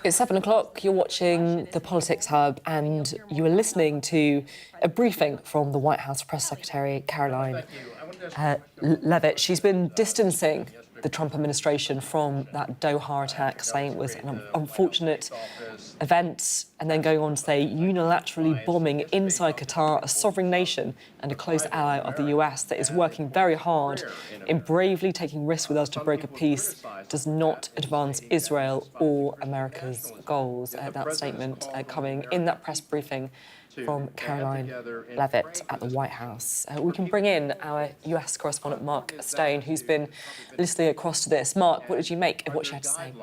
It's 7 o'clock, you're watching the Politics Hub, and you are listening to a briefing from the White House Press Secretary, Caroline Leavitt. She's been distancing the Trump administration from that Doha attack, saying it was an unfortunate event, and then going on to say unilaterally bombing inside Qatar, a sovereign nation and a close ally of the US that is working very hard in bravely taking risks with us to broker peace, does not advance Israel or America's goals. That statement coming in that press briefing from Caroline Leavitt at the White House. We can bring in our US correspondent Mark Stone, who's been listening across to this. Mark, what did you make of what she had to say?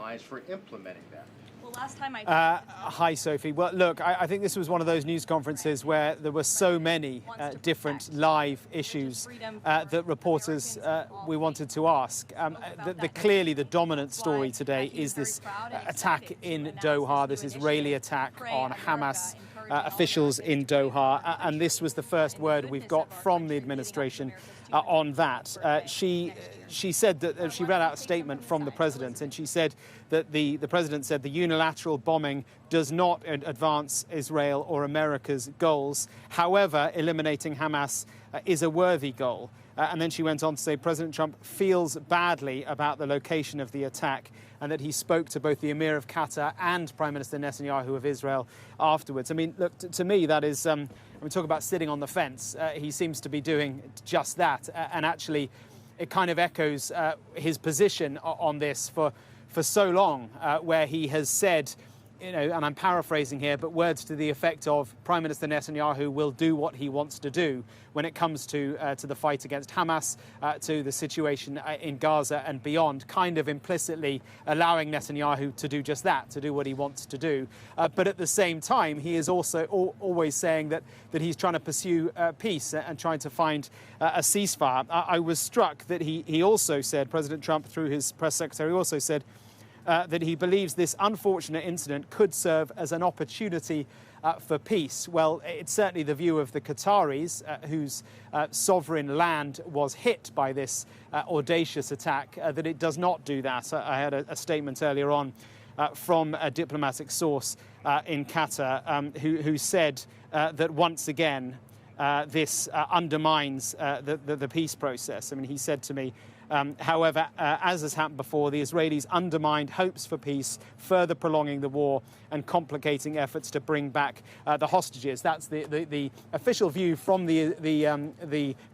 Hi, Sophie. Well, look, I think this was one of those news conferences where there were so many different live issues that reporters we wanted to ask. Clearly, the dominant story today is this attack in Doha, this Israeli attack on Hamas officials in Doha, and this was the first word we've got from the administration on that. She said that she read out a statement from the president, and she said that the president said the unilateral bombing does not advance Israel or America's goals. However, eliminating Hamas is a worthy goal. And then she went on to say President Trump feels badly about the location of the attack and that he spoke to both the Emir of Qatar and Prime Minister Netanyahu of Israel afterwards. I mean, look, to me, that is, when we talk about sitting on the fence, he seems to be doing just that. And actually, it kind of echoes his position on this for so long, where he has said, you know, and I'm paraphrasing here, but words to the effect of Prime Minister Netanyahu will do what he wants to do when it comes to the fight against Hamas, to the situation in Gaza and beyond, kind of implicitly allowing Netanyahu to do just that, to do what he wants to do. But at the same time, he is also always saying that he's trying to pursue peace and trying to find a ceasefire. I was struck that he also said, President Trump, through his press secretary, also said that he believes this unfortunate incident could serve as an opportunity for peace. Well, it's certainly the view of the Qataris, whose sovereign land was hit by this audacious attack, that it does not do that. I had a statement earlier on from a diplomatic source in Qatar who said that once again this undermines the peace process. I mean, he said to me, however, as has happened before, the Israelis undermined hopes for peace, further prolonging the war and complicating efforts to bring back the hostages. That's the official view from the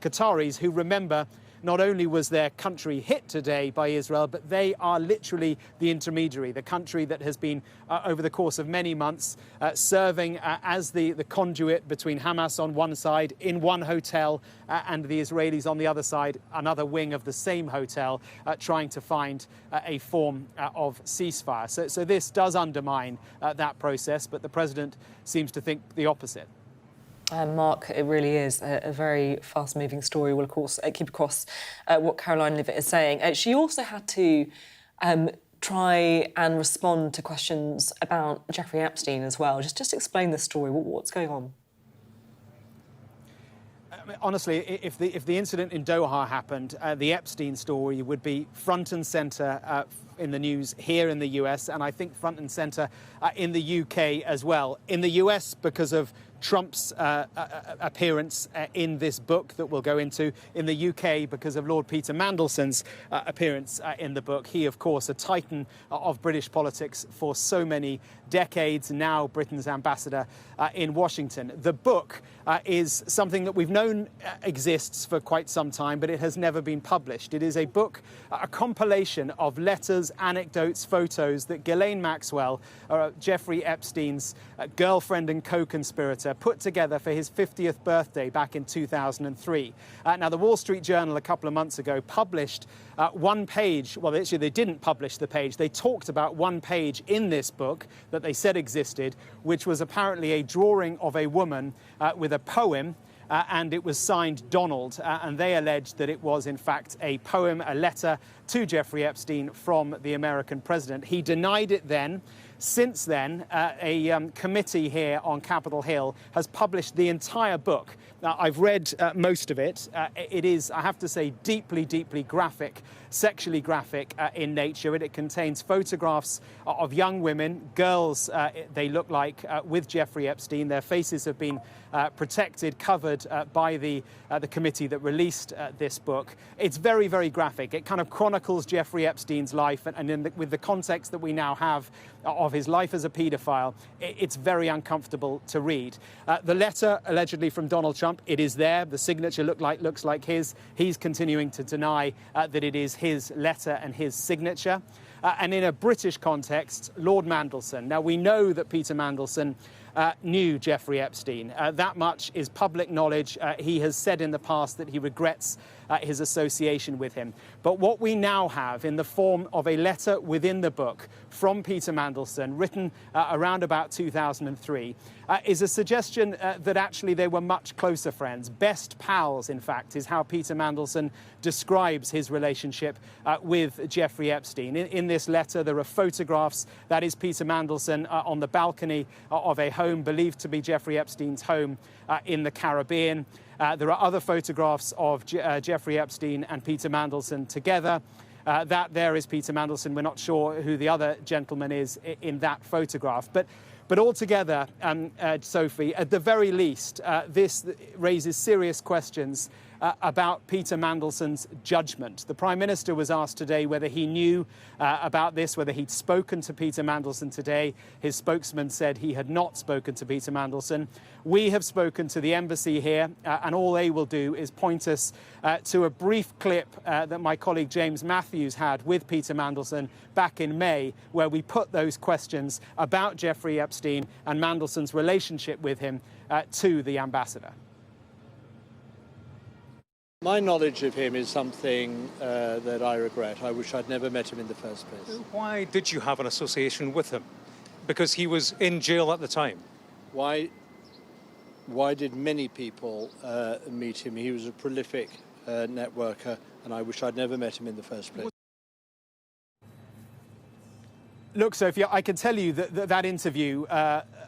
Qataris, who, remember, not only was their country hit today by Israel, but they are literally the intermediary, the country that has been, over the course of many months, serving as the conduit between Hamas on one side in one hotel and the Israelis on the other side, another wing of the same hotel, trying to find a form of ceasefire. So this does undermine that process, but the president seems to think the opposite. Mark, it really is a very fast-moving story. We'll, of course, keep across what Caroline Leavitt is saying. She also had to try and respond to questions about Jeffrey Epstein as well. Just explain the story. What's going on? Honestly, if the incident in Doha happened, the Epstein story would be front and centre in the news here in the US, and I think front and centre in the UK as well. In the US, because of Trump's appearance in this book that we'll go into. In the UK, because of Lord Peter Mandelson's appearance in the book. He, of course, a titan of British politics for so many decades, now Britain's ambassador in Washington. The book is something that we've known exists for quite some time, but it has never been published. It is a book, a compilation of letters, anecdotes, photos that Ghislaine Maxwell, Jeffrey Epstein's girlfriend and co-conspirator, put together for his 50th birthday back in 2003. Now, the Wall Street Journal a couple of months ago published one page. Well, actually, they didn't publish the page. They talked about one page in this book that they said existed, which was apparently a drawing of a woman with a poem, and it was signed Donald, and they alleged that it was, in fact, a poem, a letter to Jeffrey Epstein from the American president. He denied it then, Since then, a committee here on Capitol Hill has published the entire book. Now, I've read most of it. It is, I have to say, deeply, deeply graphic, sexually graphic in nature. It contains photographs of young women, girls, they look like, with Jeffrey Epstein. Their faces have been protected, covered by the committee that released this book. It's very, very graphic. It kind of chronicles Jeffrey Epstein's life, and with the context that we now have of his life as a paedophile, it's very uncomfortable to read. The letter, allegedly from Donald Trump, it is there. The signature looks like his. He's continuing to deny that it is his letter and his signature. And in a British context, Lord Mandelson. Now, we know that Peter Mandelson knew Jeffrey Epstein. That much is public knowledge. He has said in the past that he regrets his association with him. But what we now have in the form of a letter within the book from Peter Mandelson, written around about 2003, is a suggestion that actually they were much closer friends. Best pals, in fact, is how Peter Mandelson describes his relationship with Jeffrey Epstein. In this letter, there are photographs. That is Peter Mandelson on the balcony of a home believed to be Jeffrey Epstein's home in the Caribbean. There are other photographs of Jeffrey Epstein and Peter Mandelson together. That there is Peter Mandelson. We're not sure who the other gentleman is in that photograph. But altogether, Sophie, at the very least, this raises serious questions about Peter Mandelson's judgment. The Prime Minister was asked today whether he knew about this, whether he'd spoken to Peter Mandelson today. His spokesman said he had not spoken to Peter Mandelson. We have spoken to the embassy here, and all they will do is point us to a brief clip that my colleague James Matthews had with Peter Mandelson back in May, where we put those questions about Jeffrey Epstein and Mandelson's relationship with him to the ambassador. My knowledge of him is something that I regret. I wish I'd never met him in the first place. Why did you have an association with him? Because he was in jail at the time. Why did many people meet him? He was a prolific networker, and I wish I'd never met him in the first place. Look, Sophie, I can tell you that that interview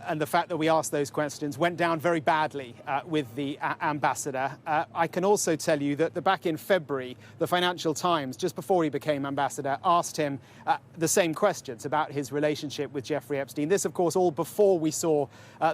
and the fact that we asked those questions went down very badly with the ambassador. I can also tell you that back in February, the Financial Times, just before he became ambassador, asked him the same questions about his relationship with Jeffrey Epstein. This, of course, all before we saw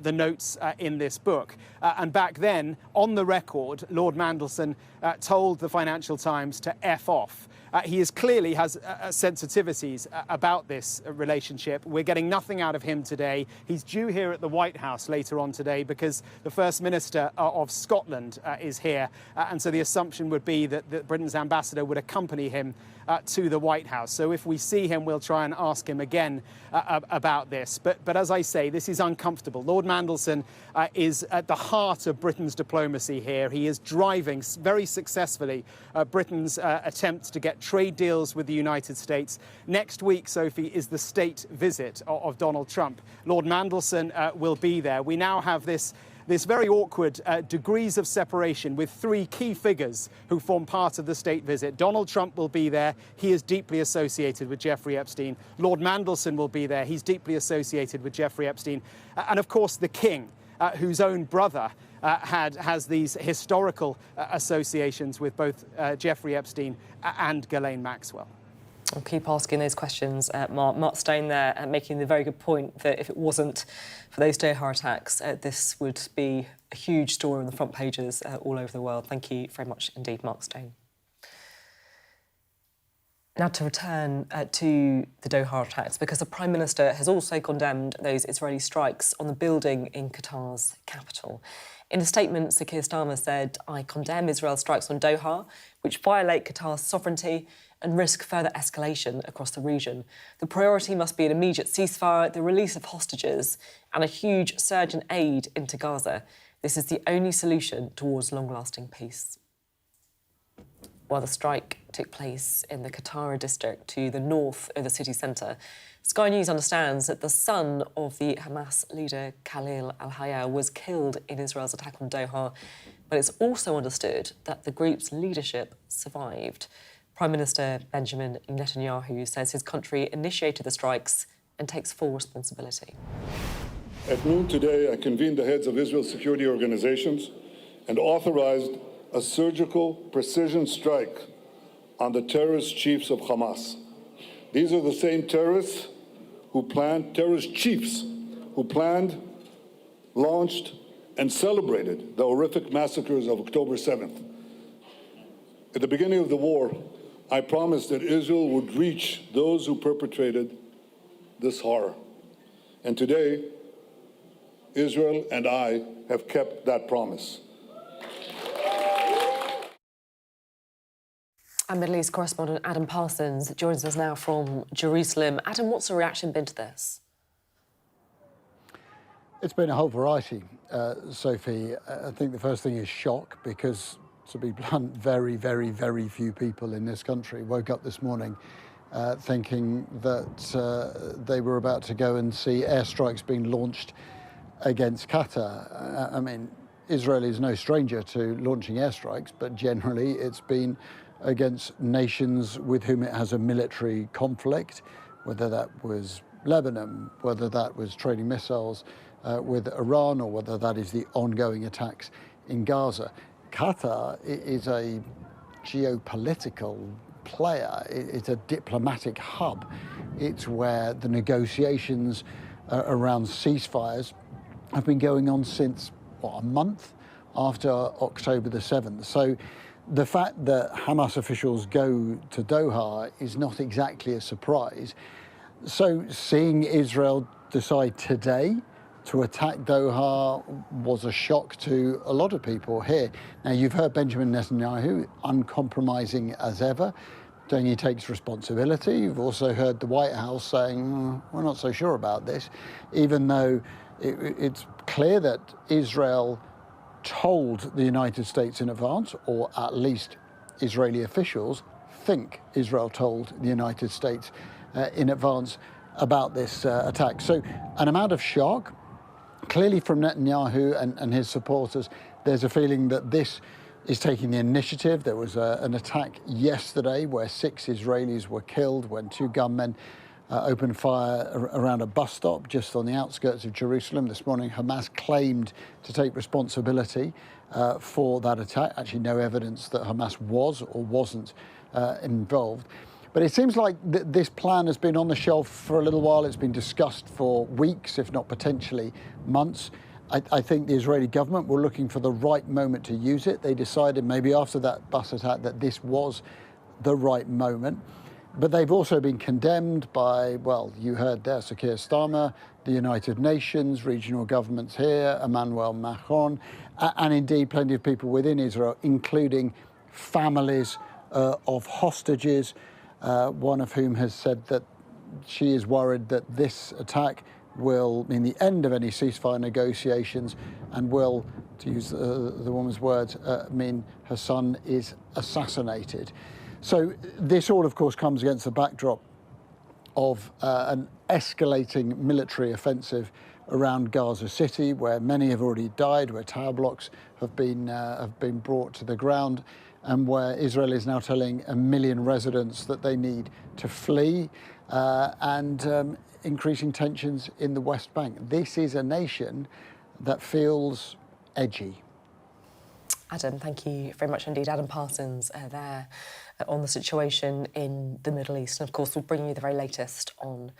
the notes in this book. And back then, on the record, Lord Mandelson told the Financial Times to F off. He clearly has sensitivities about this relationship. We're getting nothing out of him today. He's due here at the White House later on today because the First Minister of Scotland is here. And so the assumption would be that Britain's ambassador would accompany him to the White House. So if we see him, we'll try and ask him again about this. But as I say, this is uncomfortable. Lord Mandelson is at the heart of Britain's diplomacy here. He is driving very successfully Britain's attempts to get trade deals with the United States. Next week, Sophie, is the state visit of Donald Trump. Lord Mandelson will be there. We now have this very awkward degrees of separation with three key figures who form part of the state visit. Donald Trump will be there. He is deeply associated with Jeffrey Epstein. Lord Mandelson will be there. He's deeply associated with Jeffrey Epstein. And of course, the King, whose own brother has these historical associations with both Jeffrey Epstein and Ghislaine Maxwell. I'll keep asking those questions, Mark. Mark Stone there making the very good point that if it wasn't for those Doha attacks, this would be a huge story on the front pages all over the world. Thank you very much indeed, Mark Stone. Now to return to the Doha attacks, because the Prime Minister has also condemned those Israeli strikes on the building in Qatar's capital. In a statement, Sir Keir Starmer said, "I condemn Israel's strikes on Doha, which violate Qatar's sovereignty and risk further escalation across the region. The priority must be an immediate ceasefire, the release of hostages, and a huge surge in aid into Gaza. This is the only solution towards long-lasting peace." While the strike took place in the Qatari district to the north of the city centre, Sky News understands that the son of the Hamas leader Khalil al-Hayya was killed in Israel's attack on Doha, but it's also understood that the group's leadership survived. Prime Minister Benjamin Netanyahu says his country initiated the strikes and takes full responsibility. At noon today, I convened the heads of Israel's security organizations and authorized a surgical precision strike on the terrorist chiefs of Hamas. These are the same terrorist chiefs who planned, launched, and celebrated the horrific massacres of October 7th. At the beginning of the war, I promised that Israel would reach those who perpetrated this horror. And today, Israel and I have kept that promise. And Middle East correspondent Adam Parsons joins us now from Jerusalem. Adam, what's the reaction been to this? It's been a whole variety, Sophie. I think the first thing is shock because, to be blunt, very, very, very few people in this country woke up this morning thinking that they were about to go and see airstrikes being launched against Qatar. I mean, Israel is no stranger to launching airstrikes, but generally it's been against nations with whom it has a military conflict, whether that was Lebanon, whether that was trading missiles with Iran, or whether that is the ongoing attacks in Gaza. Qatar is a geopolitical player. It's a diplomatic hub. It's where the negotiations around ceasefires have been going on since, a month after October the 7th. So the fact that Hamas officials go to Doha is not exactly a surprise. So seeing Israel decide today to attack Doha was a shock to a lot of people here. Now, you've heard Benjamin Netanyahu, uncompromising as ever, saying he takes responsibility. You've also heard the White House saying, we're not so sure about this, even though it's clear that Israel told the United States in advance, or at least Israeli officials think Israel told the United States in advance about this attack. So an amount of shock, clearly from Netanyahu and his supporters. There's a feeling that this is taking the initiative. There was an attack yesterday where 6 Israelis were killed when 2 gunmen opened fire around a bus stop just on the outskirts of Jerusalem. This morning, Hamas claimed to take responsibility for that attack. Actually, no evidence that Hamas was or wasn't involved. But it seems like this plan has been on the shelf for a little while. It's been discussed for weeks, if not potentially months. I think the Israeli government were looking for the right moment to use it. They decided maybe after that bus attack that this was the right moment. But they've also been condemned by, well, you heard there, Sir Keir Starmer, the United Nations, regional governments here, Emmanuel Macron, and indeed plenty of people within Israel, including families of hostages, one of whom has said that she is worried that this attack will mean the end of any ceasefire negotiations and will, to use the woman's words, mean her son is assassinated. So this all, of course, comes against the backdrop of an escalating military offensive around Gaza City, where many have already died, where tower blocks have been brought to the ground, and where Israel is now telling 1 million residents that they need to flee, and increasing tensions in the West Bank. This is a nation that feels edgy. Adam, thank you very much indeed. Adam Parsons there on the situation in the Middle East. And of course, we'll bring you the very latest on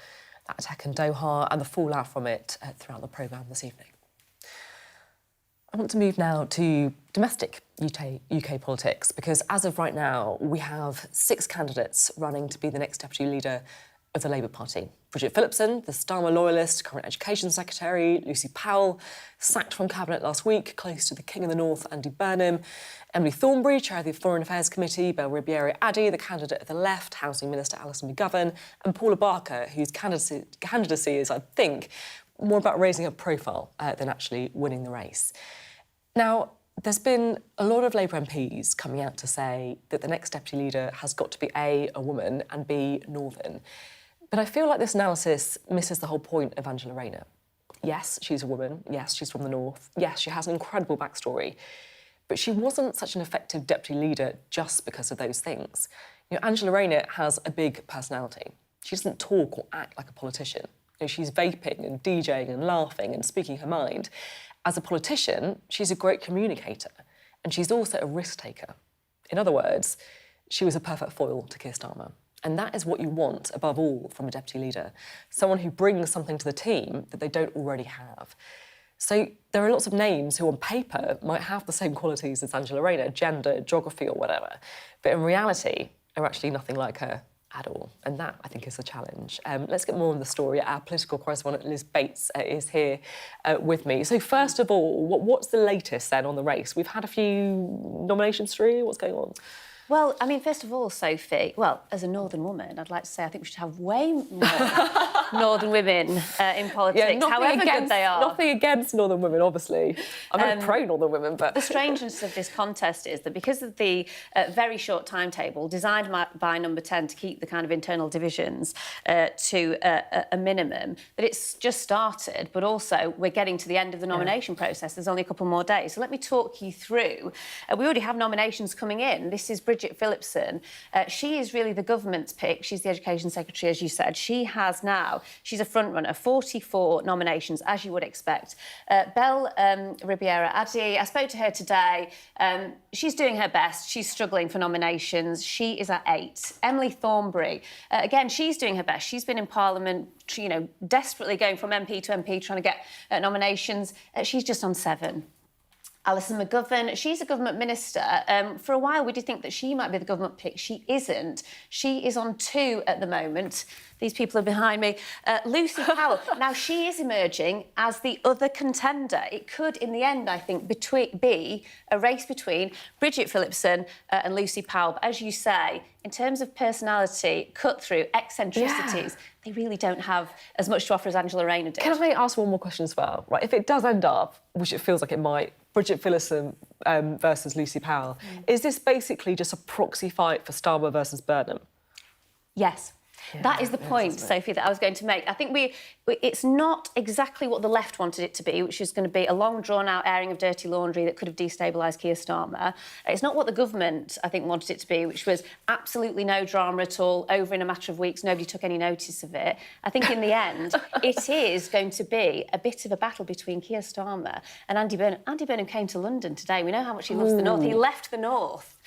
that attack in Doha and the fallout from it throughout the programme this evening. I want to move now to domestic UK politics, because as of right now, we have 6 candidates running to be the next deputy leader of the Labour Party. Bridget Phillipson, the Starmer loyalist, current Education Secretary, Lucy Powell, sacked from Cabinet last week, close to the King of the North, Andy Burnham, Emily Thornberry, Chair of the Foreign Affairs Committee, Bell Ribeiro-Addy, the candidate of the Left, Housing Minister Alison McGovern, and Paula Barker, whose candidacy is, I think, more about raising a profile than actually winning the race. Now, there's been a lot of Labour MPs coming out to say that the next deputy leader has got to be A, a woman, and B, Northern. But I feel like this analysis misses the whole point of Angela Rayner. Yes, she's a woman. Yes, she's from the North. Yes, she has an incredible backstory. But she wasn't such an effective deputy leader just because of those things. You know, Angela Rayner has a big personality. She doesn't talk or act like a politician. You know, she's vaping and DJing and laughing and speaking her mind. As a politician, she's a great communicator, and she's also a risk taker. In other words, she was a perfect foil to Keir Starmer. And that is what you want, above all, from a deputy leader. Someone who brings something to the team that they don't already have. So there are lots of names who on paper might have the same qualities as Angela Rayner, gender, geography or whatever, but in reality are actually nothing like her at all. And that, I think, is a challenge. Let's get more on the story. Our political correspondent, Liz Bates, is here with me. So first of all, what's the latest then on the race? We've had a few nominations through. What's going on? Well, I mean, first of all, Sophie, well, as a northern woman, I'd like to say I think we should have way more northern women in politics, however good they are. Nothing against northern women, obviously. I'm very pro-northern women, but... The strangeness of this contest is that because of the very short timetable designed by Number 10 to keep the kind of internal divisions to a minimum, that it's just started, but also we're getting to the end of the nomination process. There's only a couple more days. So let me talk you through. We already have nominations coming in. This is Bridget Phillipson. She is really the government's pick. She's the Education Secretary, as you said. She has now, she's a front-runner, 44 nominations, as you would expect. Bell Ribeiro-Addy, I spoke to her today. She's doing her best. She's struggling for nominations. She is at 8. Emily Thornberry, again, she's doing her best. She's been in Parliament, you know, desperately going from MP to MP, trying to get nominations. She's just on 7. Alison McGovern, she's a government minister. For a while, we did think that she might be the government pick. She isn't. She is on 2 at the moment. These people are behind me. Lucy Powell. Now, she is emerging as the other contender. It could, in the end, I think, be a race between Bridget Phillipson and Lucy Powell. But as you say, in terms of personality, cut-through, eccentricities, they really don't have as much to offer as Angela Rayner did. Can I ask one more question as well? Right, if it does end up, which it feels like it might, Bridget Phillipson versus Lucy Powell, is this basically just a proxy fight for Starmer versus Burnham? Yes. That is the point, Sophie, that I was going to make. I think it's not exactly what the left wanted it to be, which is going to be a long, drawn-out airing of dirty laundry that could have destabilised Keir Starmer. It's not what the government, I think, wanted it to be, which was absolutely no drama at all, over in a matter of weeks, nobody took any notice of it. I think in the end, it is going to be a bit of a battle between Keir Starmer and Andy Burnham. Andy Burnham came to London today. We know how much he loves the North. He left the North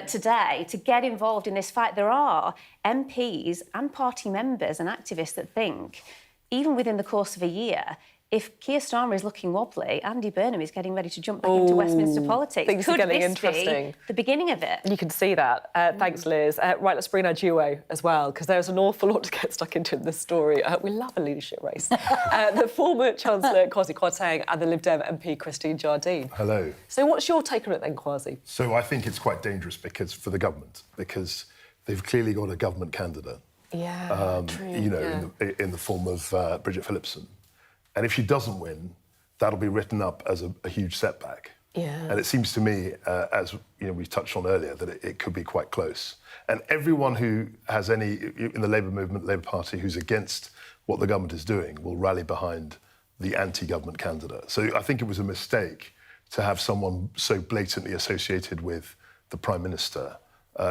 today to get involved in this fight. There are MPs and party members and activists that think, even within the course of a year, if Keir Starmer is looking wobbly, Andy Burnham is getting ready to jump back into Westminster politics. Things are getting interesting. Be the beginning of it? You can see that. Thanks, Liz. Right, let's bring our duo as well, because there's an awful lot to get stuck into in this story. We love a leadership race. The former Chancellor, Kwasi Kwarteng, and the Lib Dem MP, Christine Jardine. Hello. So what's your take on it then, Kwasi? So I think it's quite dangerous for the government, because they've clearly got a government candidate. Yeah, true. You know, in the form of Bridget Phillipson. And if she doesn't win, that'll be written up as a huge setback. Yeah. And it seems to me, as you know, we touched on earlier, that it could be quite close. And everyone who has any, in the Labour movement, Labour Party, who's against what the government is doing, will rally behind the anti-government candidate. So I think it was a mistake to have someone so blatantly associated with the Prime Minister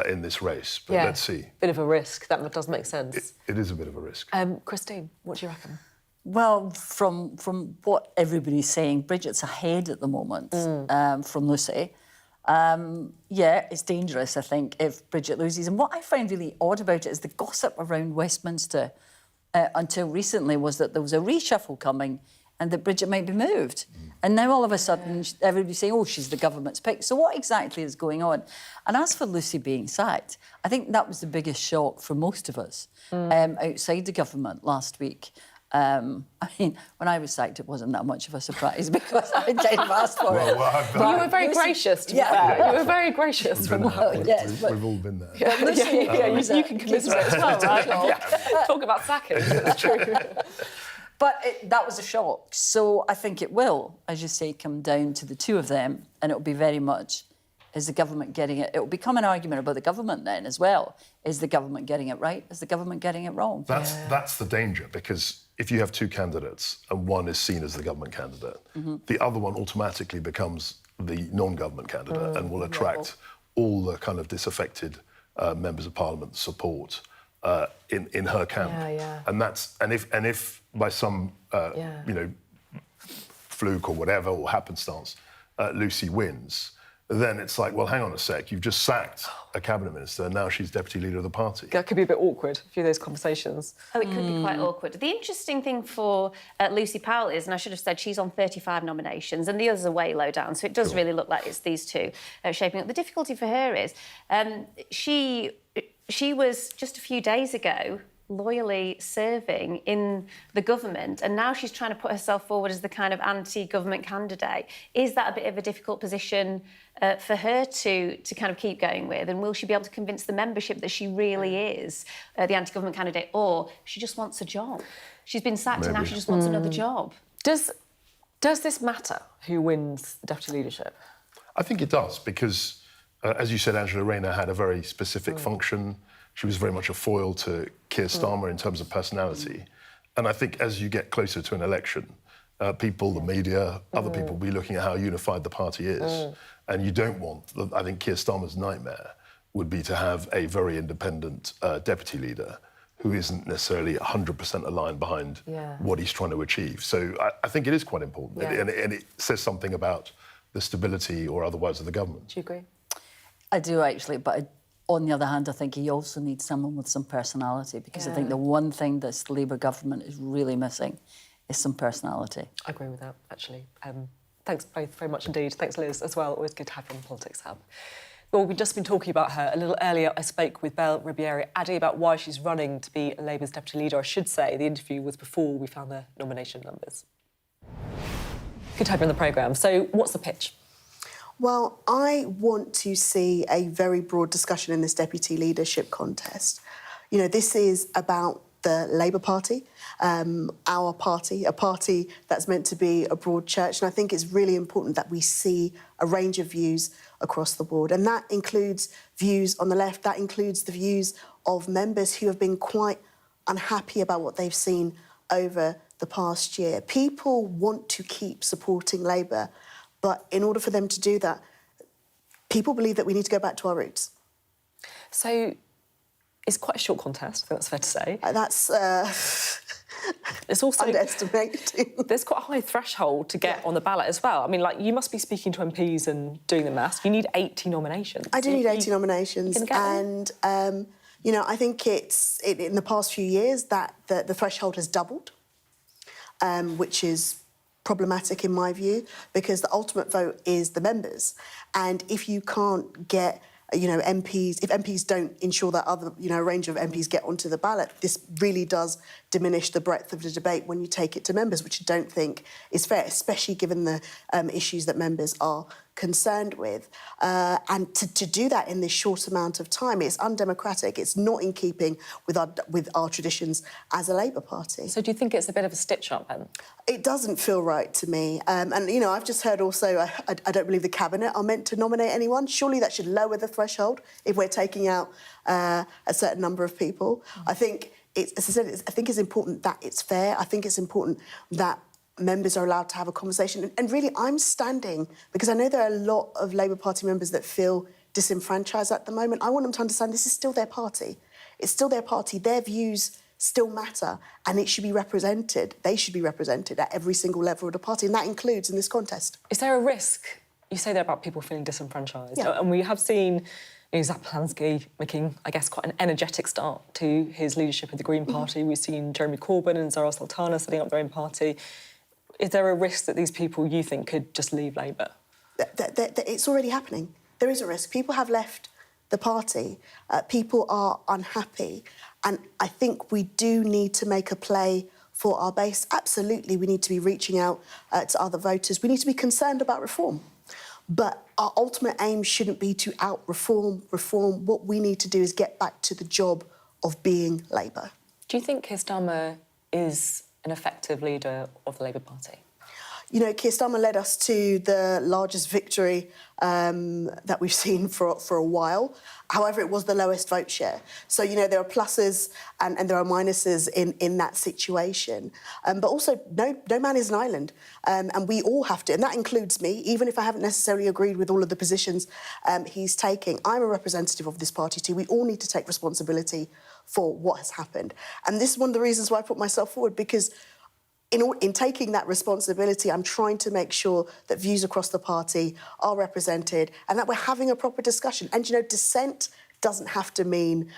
in this race. But let's see. Bit of a risk. That does make sense. It is a bit of a risk. Christine, what do you reckon? Well, from what everybody's saying, Bridget's ahead at the moment from Lucy. Yeah, it's dangerous, I think, if Bridget loses. And what I find really odd about it is the gossip around Westminster until recently was that there was a reshuffle coming and that Bridget might be moved. And now all of a sudden everybody's saying, oh, she's the government's pick. So what exactly is going on? And as for Lucy being sacked, I think that was the biggest shock for most of us outside the government last week. I mean, when I was sacked, it wasn't that much of a surprise because I kind of asked for it. Well, you were very gracious, to be fair. You were very gracious. We've all been there. You can commiserate as well, right? Talk about sackings, it's true. But that was a shock. So I think it will, as you say, come down to the two of them, and it'll be very much, is the government getting it? It will become an argument about the government then as well. Is the government getting it right? Is the government getting it wrong? That's the danger, because if you have two candidates and one is seen as the government candidate, the other one automatically becomes the non-government candidate and will attract all the kind of disaffected members of Parliament support in her camp. And if by some, fluke or whatever, or happenstance, Lucy wins, then it's like, well, hang on a sec, you've just sacked a cabinet minister, and now she's deputy leader of the party. That could be a bit awkward, a few of those conversations. Oh, it could be quite awkward. The interesting thing for Lucy Powell is, and I should have said, she's on 35 nominations, and the others are way low down, so it does really look like it's these two shaping up. The difficulty for her is she was, just a few days ago, loyally serving in the government, and now she's trying to put herself forward as the kind of anti-government candidate. Is that a bit of a difficult position for her to kind of keep going with? And will she be able to convince the membership that she really is the anti-government candidate, or she just wants a job? She's been sacked and now she just wants another job. Does this matter, who wins the deputy leadership? I think it does, because, as you said, Angela Rayner had a very specific function. She was very much a foil to Keir Starmer in terms of personality. And I think as you get closer to an election, people, the media, other people will be looking at how unified the party is. And you don't want, I think Keir Starmer's nightmare would be to have a very independent deputy leader who isn't necessarily 100% aligned behind what he's trying to achieve. So I think it is quite important. And it says something about the stability or otherwise of the government. Do you agree? I do, actually, but on the other hand, I think he also needs someone with some personality, because I think the one thing this Labour government is really missing is some personality. I agree with that, actually. Thanks both very much indeed. Thanks, Liz, as well. Always good to have you on the Politics Hub. Well, we've just been talking about her. A little earlier, I spoke with Bell Ribeiro-Addy about why she's running to be Labour's deputy leader. I should say the interview was before we found the nomination numbers. Good to have you on the programme. So what's the pitch? Well, I want to see a very broad discussion in this deputy leadership contest. You know, this is about the Labour Party, our party, a party that's meant to be a broad church. And I think it's really important that we see a range of views across the board. And that includes views on the left, that includes the views of members who have been quite unhappy about what they've seen over the past year. People want to keep supporting Labour, but in order for them to do that, people believe that we need to go back to our roots. So it's quite a short contest, I think that's fair to say. That's it's also underestimating. There's quite a high threshold to get on the ballot as well. I mean, like, you must be speaking to MPs and doing the maths. You need 80 nominations. I do need 80 nominations. And, you know, I think in the past few years that the threshold has doubled, which is problematic in my view, because the ultimate vote is the members. And if you can't get, you know, MPs, if MPs don't ensure that other, you know, a range of MPs get onto the ballot, this really does diminish the breadth of the debate when you take it to members, which I don't think is fair, especially given the issues that members are concerned with. And to do that in this short amount of time, it's undemocratic. It's not in keeping with our traditions as a Labour Party. So do you think it's a bit of a stitch-up then? It doesn't feel right to me. And, you know, I've just heard also, I don't believe the Cabinet are meant to nominate anyone. Surely that should lower the threshold if we're taking out a certain number of people. I think, as I said, I think it's important that it's fair. I think it's important that members are allowed to have a conversation. And really, I'm standing, because I know there are a lot of Labour Party members that feel disenfranchised at the moment. I want them to understand this is still their party. It's still their party. Their views still matter, and it should be represented. They should be represented at every single level of the party, and that includes in this contest. Is there a risk? You say there about people feeling disenfranchised. Yeah. And we have seen Zap Polanski making, I guess, quite an energetic start to his leadership of the Green Party. We've seen Jeremy Corbyn and Zara Sultana setting up their own party. Is there a risk that these people, you think, could just leave Labour? It's already happening. There is a risk. People have left the party. People are unhappy. And I think we do need to make a play for our base. Absolutely, we need to be reaching out to other voters. We need to be concerned about reform. But our ultimate aim shouldn't be to out-reform. What we need to do is get back to the job of being Labour. Do you think Keir Starmer is an effective leader of the Labour Party? You know, Keir Starmer led us to the largest victory that we've seen for a while. However, it was the lowest vote share. So, you know, there are pluses and there are minuses in that situation. But also, no man is an island. And we all have to, and that includes me, even if I haven't necessarily agreed with all of the positions he's taking. I'm a representative of this party too. We all need to take responsibility for what has happened. And this is one of the reasons why I put myself forward, because in taking that responsibility, I'm trying to make sure that views across the party are represented and that we're having a proper discussion. And, you know, dissent doesn't have to mean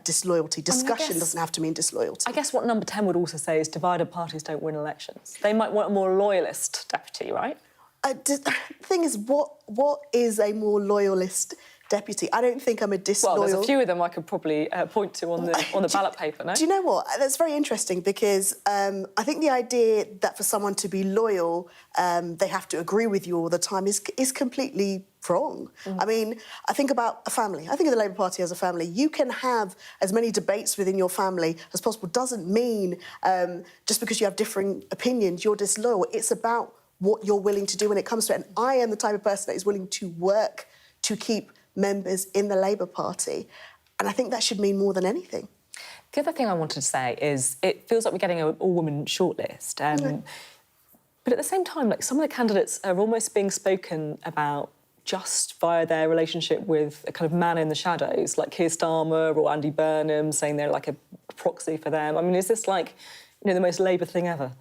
disloyalty. Discussion doesn't have to mean disloyalty. I guess what number 10 would also say is divided parties don't win elections. They might want a more loyalist deputy, right? The thing is, what is a more loyalist deputy? I don't think I'm a disloyal... Well, there's a few of them I could probably point to on the ballot paper, no? Do you know what? That's very interesting because I think the idea that for someone to be loyal, they have to agree with you all the time is completely wrong. I mean, I think about a family. I think of the Labour Party as a family. You can have as many debates within your family as possible. Doesn't mean just because you have differing opinions, you're disloyal. It's about what you're willing to do when it comes to it. And I am the type of person that is willing to work to keep members in the Labour Party. And I think that should mean more than anything. The other thing I wanted to say is it feels like we're getting an all-woman shortlist. But at the same time, like, some of the candidates are almost being spoken about just via their relationship with a kind of man in the shadows, like Keir Starmer or Andy Burnham, saying they're like a proxy for them. I mean, is this like, you know, the most Labour thing ever?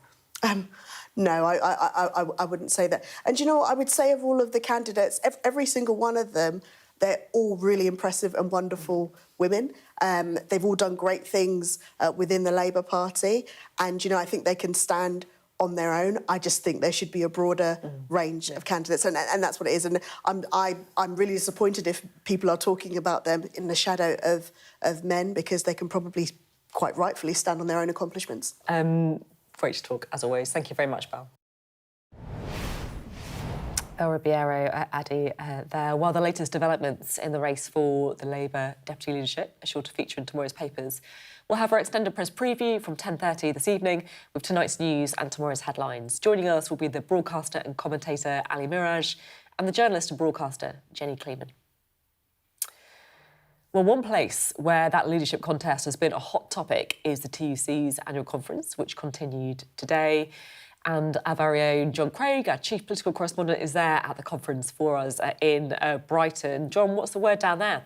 No, I wouldn't say that. And you know what I would say of all of the candidates, every single one of them, they're all really impressive and wonderful women. They've all done great things within the Labour Party. And, you know, I think they can stand on their own. I just think there should be a broader range of candidates. And that's what it is. And I'm really disappointed if people are talking about them in the shadow of men, because they can probably, quite rightfully, stand on their own accomplishments. Great to talk, as always. Thank you very much, Belle. Bell Ribeiro-Addy there. While the latest developments in the race for the Labour deputy leadership are sure to feature in tomorrow's papers, we'll have our extended press preview from 10:30 this evening with tonight's news and tomorrow's headlines. Joining us will be the broadcaster and commentator Ali Miraj and the journalist and broadcaster Jenny Kleeman. Well, one place where that leadership contest has been a hot topic is the TUC's annual conference, which continued today. And our very own John Craig, our chief political correspondent, is there at the conference for us in Brighton. John, what's the word down there?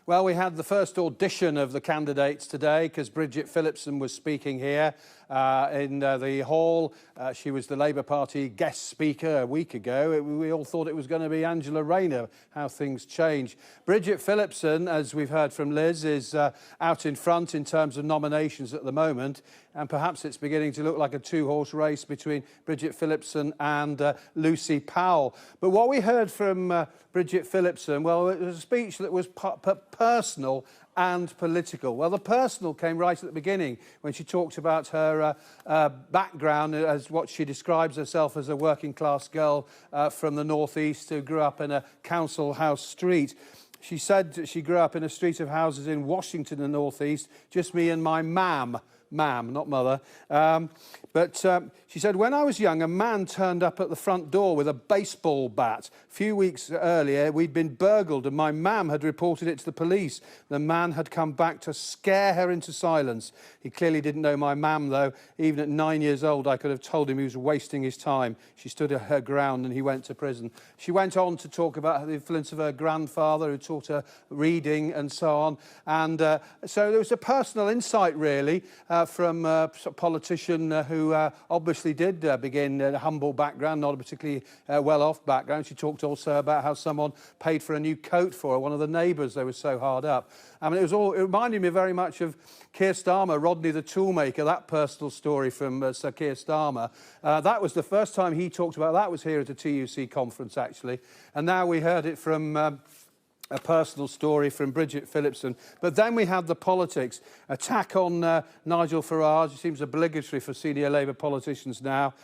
Well, we had the first audition of the candidates today because Bridget Phillipson was speaking here in the hall. She was the Labour Party guest speaker a week ago. We all thought it was going to be Angela Rayner, how things change. Bridget Phillipson, as we've heard from Liz, is out in front in terms of nominations at the moment. And perhaps it's beginning to look like a two-horse race between Bridget Phillipson and Lucy Powell. But what we heard from Bridget Phillipson, well, it was a speech that was personal and political. Well, the personal came right at the beginning when she talked about her background as what she describes herself as a working-class girl from the northeast who grew up in a council house street. She said she grew up in a street of houses in Washington, the northeast, just me and my ma'am, not mother. But she said, when I was young, a man turned up at the front door with a baseball bat. A few weeks earlier, we'd been burgled and my mum had reported it to the police. The man had come back to scare her into silence. He clearly didn't know my mum, though. Even at 9 years old, I could have told him he was wasting his time. She stood her ground and he went to prison. She went on to talk about the influence of her grandfather, who taught her reading and so on. And so there was a personal insight, really, from a politician who obviously did begin a humble background, not a particularly well-off background. She talked also about how someone paid for a new coat for her, one of the neighbours. They were so hard up. I mean, it reminded me very much of Keir Starmer, Rodney the Toolmaker, that personal story from Sir Keir Starmer. That was the first time he talked about that, was here at a TUC conference, actually. And now we heard it from a personal story from Bridget Phillipson. But then we had the politics. Attack on Nigel Farage. It seems obligatory for senior Labour politicians now.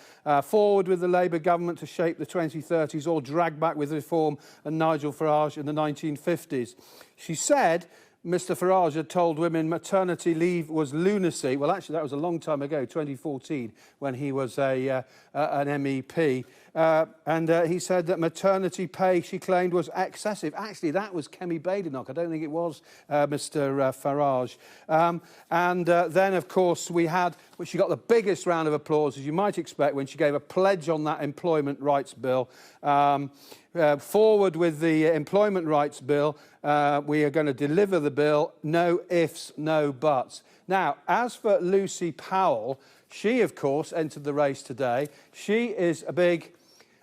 Forward with the Labour government to shape the 2030s, or drag back with reform and Nigel Farage in the 1950s. She said Mr Farage had told women maternity leave was lunacy. Well, actually, that was a long time ago, 2014, when he was an MEP. And he said that maternity pay, she claimed, was excessive. Actually, that was Kemi Badenoch. I don't think it was Mr Farage. And then, of course, we had but she got the biggest round of applause, as you might expect, when she gave a pledge on that employment rights bill. Forward with the employment rights bill. We are going to deliver the bill. No ifs, no buts. Now, as for Lucy Powell, she, of course, entered the race today. She is a big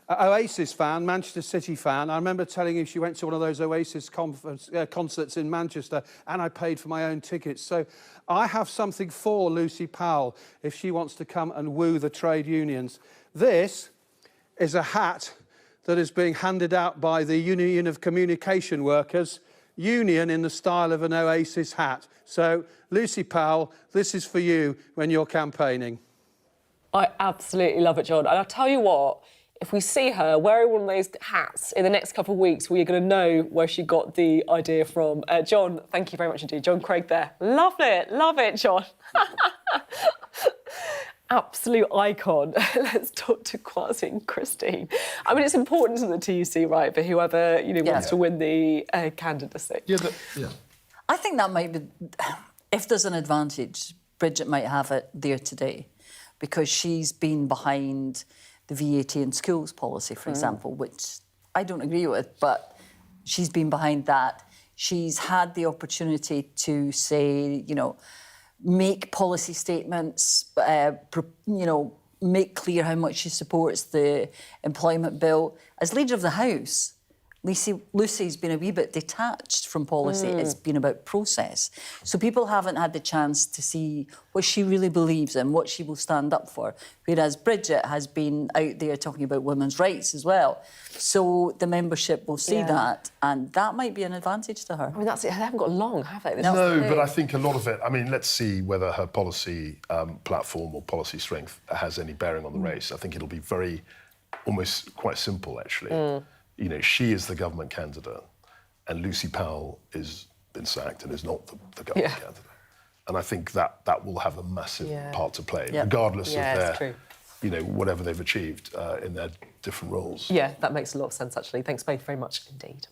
Oasis fan, Manchester City fan. I remember telling you she went to one of those Oasis concerts in Manchester, and I paid for my own tickets. So I have something for Lucy Powell if she wants to come and woo the trade unions. This is a hat that is being handed out by the Union of Communication Workers, union in the style of an Oasis hat. So, Lucy Powell, this is for you when you're campaigning. I absolutely love it, John. And I'll tell you what, if we see her wearing one of those hats in the next couple of weeks, we're going to know where she got the idea from. John, thank you very much indeed. John Craig there. Love it, John. Absolute icon. Let's talk to Kwasi and Christine. I mean, it's important, isn't it, to you see, right, for whoever wants to win the candidacy. Yeah. I think that might be, if there's an advantage, Bridget might have it there today, because she's been behind the VAT in schools policy, for example, which I don't agree with, but she's been behind that. She's had the opportunity to say, make policy statements, make clear how much she supports the employment bill. As leader of the House, Lucy's been a wee bit detached from policy. It's been about process. So people haven't had the chance to see what she really believes in, what she will stand up for. Whereas Bridget has been out there talking about women's rights as well. So the membership will see that, and that might be an advantage to her. I mean, that's it. They haven't got long, have they? No, but I think a lot of it, I mean, let's see whether her policy platform or policy strength has any bearing on the race. I think it'll be almost quite simple, actually. She is the government candidate, and Lucy Powell has been sacked and is not the government candidate. And I think that will have a massive part to play, regardless of their, whatever they've achieved in their different roles. Yeah, that makes a lot of sense, actually. Thanks both very much indeed.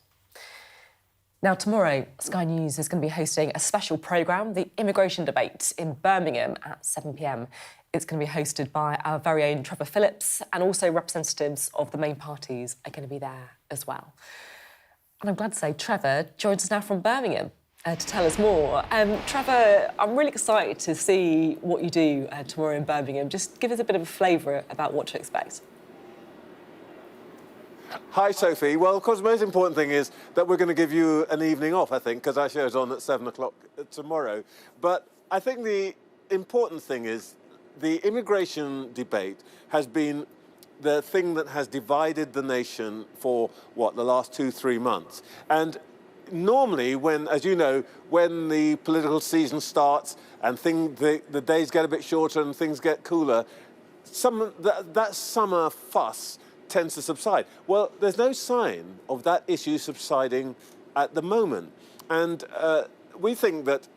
Now, tomorrow, Sky News is going to be hosting a special programme, the immigration debate in Birmingham at 7 p.m. It's going to be hosted by our very own Trevor Phillips, and also representatives of the main parties are going to be there as well. And I'm glad to say Trevor joins us now from Birmingham to tell us more. Trevor, I'm really excited to see what you do tomorrow in Birmingham. Just give us a bit of a flavour about what to expect. Hi, Sophie. Well, of course, the most important thing is that we're going to give you an evening off, I think, because our show's on at 7 o'clock tomorrow. But I think the important thing is the immigration debate has been the thing that has divided the nation for, the last 2-3 months. And normally, as you know, when the political season starts and the days get a bit shorter and things get cooler, that summer fuss tends to subside. Well, there's no sign of that issue subsiding at the moment. And we think that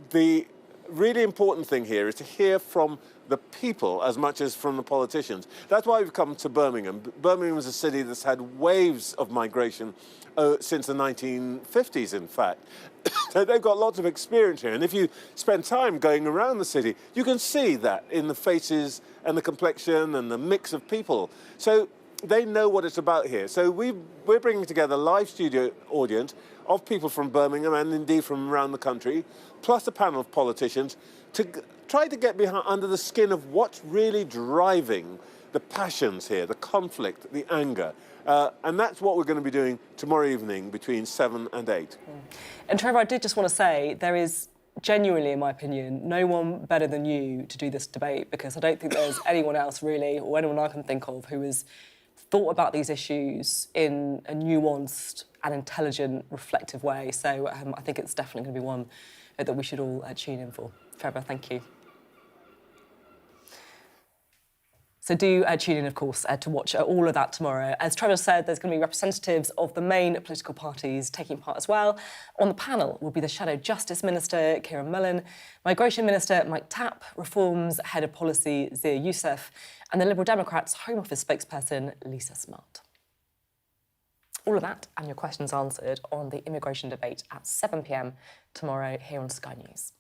the really important thing here is to hear from the people as much as from the politicians. That's why we've come to Birmingham. Birmingham is a city that's had waves of migration since the 1950s, in fact. So they've got lots of experience here. And if you spend time going around the city, you can see that in the faces and the complexion and the mix of people. So they know what it's about here. So we're bringing together a live studio audience of people from Birmingham and indeed from around the country, plus a panel of politicians, to try to get under the skin of what's really driving the passions here, the conflict, the anger. And that's what we're going to be doing tomorrow evening between 7 and 8. And Trevor, I did just want to say, there is genuinely, in my opinion, no one better than you to do this debate, because I don't think there's anyone else really, or anyone I can think of, who has thought about these issues in a nuanced and intelligent, reflective way. So I think it's definitely going to be one that we should all tune in for. Trevor, thank you. So do tune in, of course, to watch all of that tomorrow. As Trevor said, there's going to be representatives of the main political parties taking part as well. On the panel will be the Shadow Justice Minister, Kieran Mullen, Migration Minister, Mike Tapp, Reform's Head of Policy, Zia Youssef, and the Liberal Democrats' Home Office spokesperson, Lisa Smart. All of that and your questions answered on the immigration debate at 7 p.m. tomorrow here on Sky News.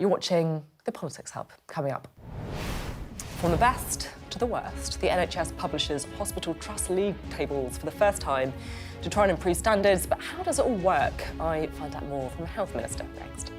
You're watching the Politics Hub. Coming up. From the best to the worst, the NHS publishes hospital trust league tables for the first time to try and improve standards. But how does it all work? I find out more from the Health Minister next.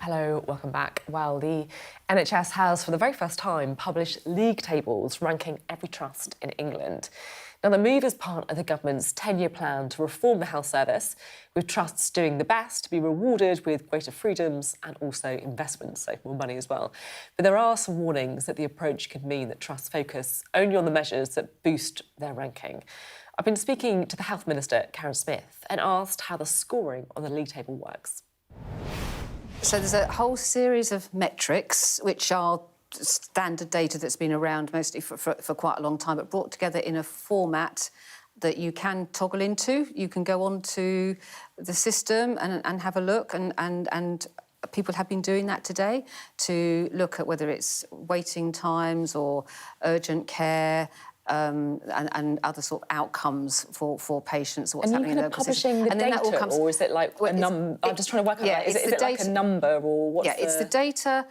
Hello, welcome back. Well, the NHS has, for the very first time, published league tables ranking every trust in England. Now, the move is part of the government's 10-year plan to reform the health service, with trusts doing the best to be rewarded with greater freedoms and also investments, so more money as well. But there are some warnings that the approach could mean that trusts focus only on the measures that boost their ranking. I've been speaking to the Health Minister, Karen Smith, and asked how the scoring on the league table works. So there's a whole series of metrics which are standard data that's been around mostly for quite a long time, but brought together in a format that you can toggle into. You can go on to the system and have a look, and people have been doing that today to look at whether it's waiting times or urgent care, and other sort of outcomes for patients. What's happening in the publishing the data, or is it like a number? I'm just trying to work out. Is it like a number, or what's it's the data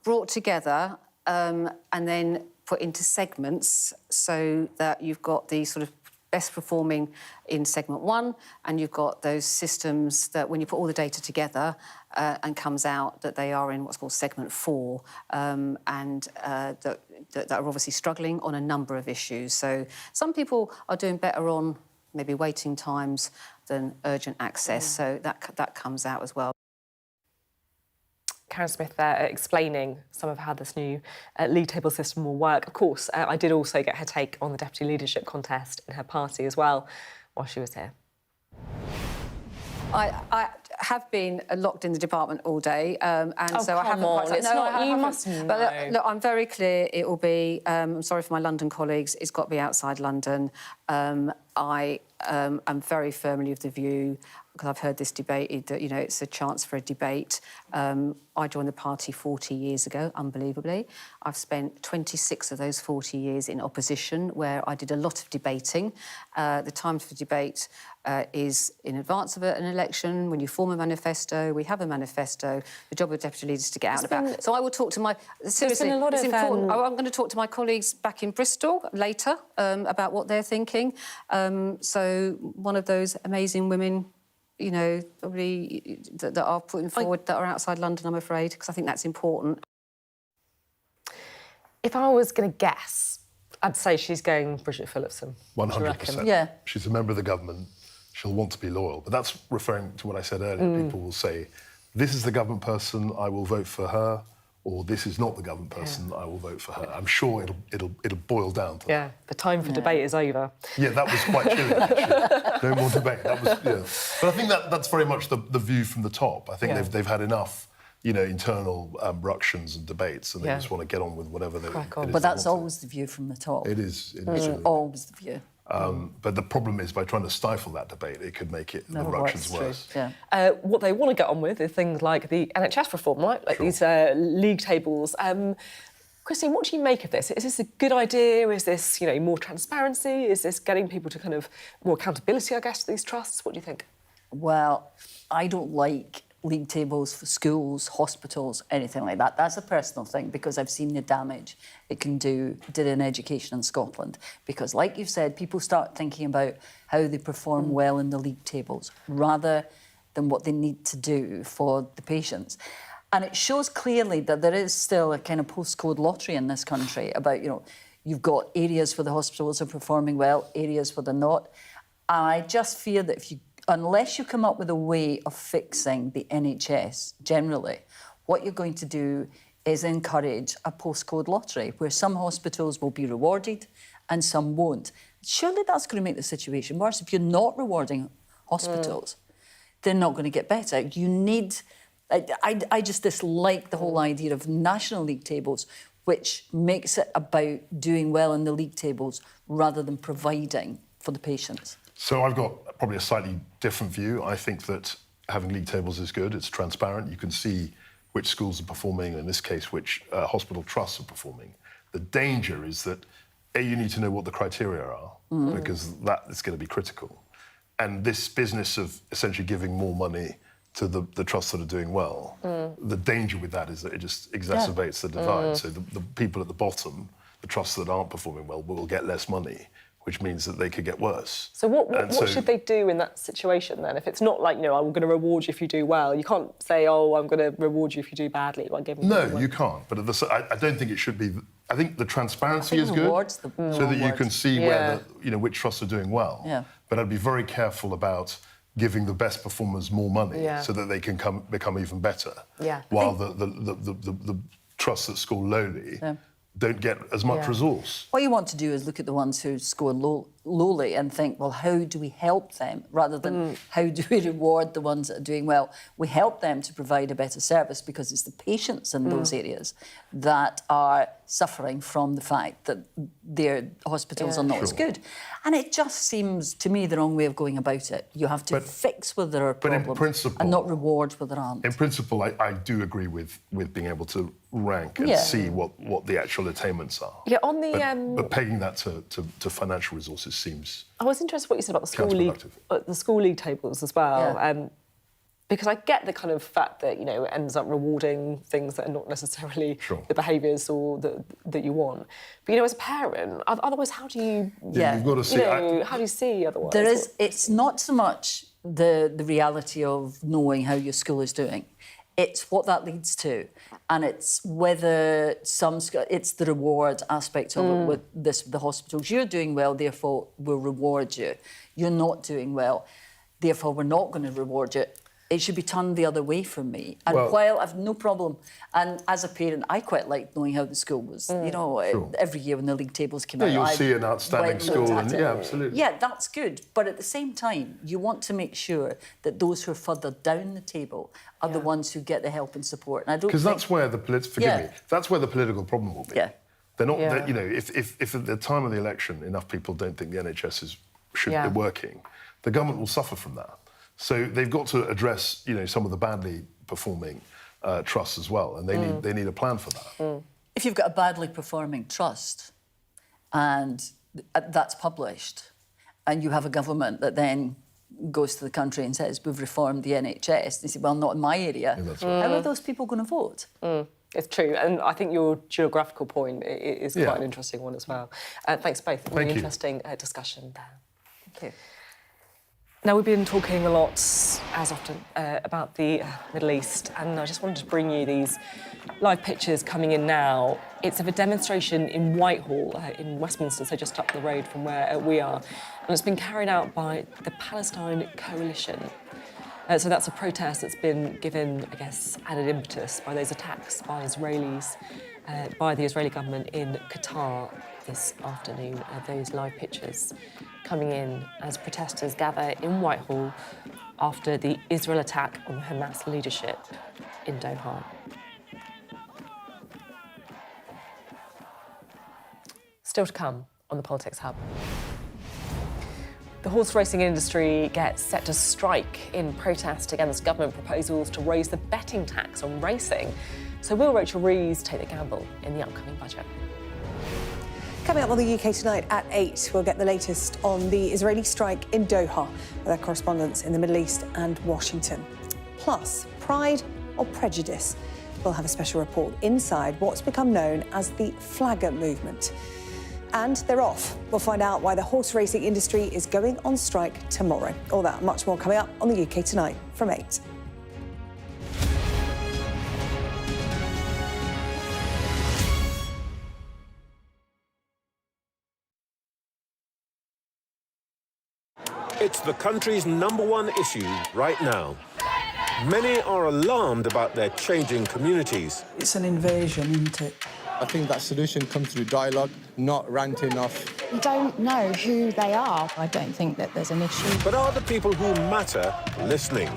brought together and then put into segments, so that you've got the sort of best performing in segment 1, and you've got those systems that, when you put all the data together, and comes out that they are in what's called segment 4, that are obviously struggling on a number of issues. So some people are doing better on maybe waiting times than urgent access, so that comes out as well. Karen Smith there explaining some of how this new league table system will work. Of course, I did also get her take on the deputy leadership contest in her party as well while she was here. I have been locked in the department all day, and so I haven't quite... It's not, you must know. But look, I'm very clear it will be... I'm sorry for my London colleagues, it's got to be outside London. I am very firmly of the view, because I've heard this debated, that, you know, it's a chance for a debate. I joined the party 40 years ago, unbelievably. I've spent 26 of those 40 years in opposition, where I did a lot of debating. The time for debate is in advance of an election, when you form a manifesto. We have a manifesto. The job of the deputy leader is to get out and about. So I will talk to my... Seriously, it's important. I'm going to talk to my colleagues back in Bristol later about what they're thinking. So one of those amazing women, you know, probably that are putting forward that are outside London, I'm afraid, because I think that's important. If I was going to guess, I'd say she's going Bridget Phillipson. 100%. Yeah. She's a member of the government. She'll want to be loyal. But that's referring to what I said earlier. People will say, this is the government person, I will vote for her, or this is not the government person, I will vote for her. I'm sure it'll boil down to that. Yeah, the time for debate is over. Yeah, that was quite chilling, actually. No more debate. That was, yeah. But I think that's very much the view from the top. I think they've had enough, you know, internal ructions and debates, and they just want to get on with whatever they want. But that's always the view from the top. It is. Always the view. But the problem is, by trying to stifle that debate, it could make the ructions worse. Yeah. What they want to get on with is things like the NHS reform, right? Like these league tables. Christine, what do you make of this? Is this a good idea? Is this, you know, more transparency? Is this getting people to kind of more accountability, I guess, to these trusts? What do you think? Well, I don't like league tables for schools, hospitals, anything like that. That's a personal thing, because I've seen the damage it can do in education in Scotland. Because, like you've said, people start thinking about how they perform well in the league tables rather than what they need to do for the patients. And it shows clearly that there is still a kind of postcode lottery in this country about, you know, you've got areas where the hospitals are performing well, areas where they're not. And I just fear that unless you come up with a way of fixing the NHS generally, what you're going to do is encourage a postcode lottery where some hospitals will be rewarded and some won't. Surely that's going to make the situation worse. If you're not rewarding hospitals, they're not going to get better. You need... I just dislike the whole idea of national league tables, which makes it about doing well in the league tables rather than providing for the patients. So I've got probably a slightly different view. I think that having league tables is good. It's transparent. You can see which schools are performing, in this case, which hospital trusts are performing. The danger is that, A, you need to know what the criteria are, because that is going to be critical. And this business of essentially giving more money to the trusts that are doing well, the danger with that is that it just exacerbates the divide. So the people at the bottom, the trusts that aren't performing well, will get less money, which means that they could get worse. So what should they do in that situation then? If it's not like, you know, I'm going to reward you if you do well, you can't say, oh, I'm going to reward you if you do badly. Like, no, you can't. But I don't think it should be. I think the transparency is good, so that you can see where which trusts are doing well. Yeah. But I'd be very careful about giving the best performers more money so that they can become even better. Yeah. While the trusts that score lowly don't get as much resource. What you want to do is look at the ones who score lowly and think, well, how do we help them? Rather than how do we reward the ones that are doing well? We help them to provide a better service, because it's the patients in those areas that are suffering from the fact that their hospitals are not as good. And it just seems, to me, the wrong way of going about it. You have to fix where there are problems and not reward where there aren't. In principle, I do agree with being able to rank and see what the actual attainments are. Yeah, on the... But pegging that to financial resources seems... I was interested what you said about the school league tables as well, because I get the kind of fact that, you know, it ends up rewarding things that are not necessarily the behaviours or that you want. But, you know, as a parent, otherwise, how do you... you've got to see... how do you see otherwise? It's not so much the reality of knowing how your school is doing. It's what that leads to, and it's whether it's the reward aspect of it with the hospitals. You're doing well, therefore we'll reward you. You're not doing well, therefore we're not going to reward you. It should be turned the other way from me. And Well- while I've no problem, and as a parent, I quite liked knowing how the school was. You know, Sure. every year when the league tables came Yeah, out, you'll I see an outstanding went and looked school at and- it. yeah, absolutely. Yeah, that's good. But at the same time, you want to make sure that those who are further down the table are the ones who get the help and support. And I don't Because think... that's where the that's where the political problem will be. Yeah. They're not, Yeah. you know, if at the time of the election enough people don't think the NHS should be working, the government will suffer from that. So they've got to address, you know, some of the badly performing trusts as well, and they need a plan for that. If you've got a badly performing trust and that's published, and you have a government that then goes to the country and says, we've reformed the NHS, they say, well, not in my area. Yeah, that's right. How are those people going to vote? It's true, and I think your geographical point is quite Yeah. an interesting one as well. Thanks both. Really Thank you. interesting discussion there. Thank you. Now, we've been talking a lot, as often, about the Middle East, and I just wanted to bring you these live pictures coming in now. It's of a demonstration in Whitehall, in Westminster, so just up the road from where we are, and it's been carried out by the Palestine Coalition. So that's a protest that's been given, I guess, added impetus by those attacks by Israelis, by the Israeli government in Qatar this afternoon. Those live pictures coming in as protesters gather in Whitehall after the Israel attack on Hamas leadership in Doha. Still to come on the Politics Hub. The horse racing industry gets set to strike in protest against government proposals to raise the betting tax on racing. So will Rachel Rees take the gamble in the upcoming budget? Coming up on the UK Tonight at 8, we'll get the latest on the Israeli strike in Doha with our correspondents in the Middle East and Washington. Plus, pride or prejudice? We'll have a special report inside what's become known as the Flagger movement. And they're off. We'll find out why the horse racing industry is going on strike tomorrow. All that and much more coming up on the UK Tonight from 8. It's the country's #1 issue right now. Many are alarmed about their changing communities. It's an invasion, isn't it? I think that solution comes through dialogue, not ranting off. We don't know who they are. I don't think that there's an issue. But are the people who matter listening?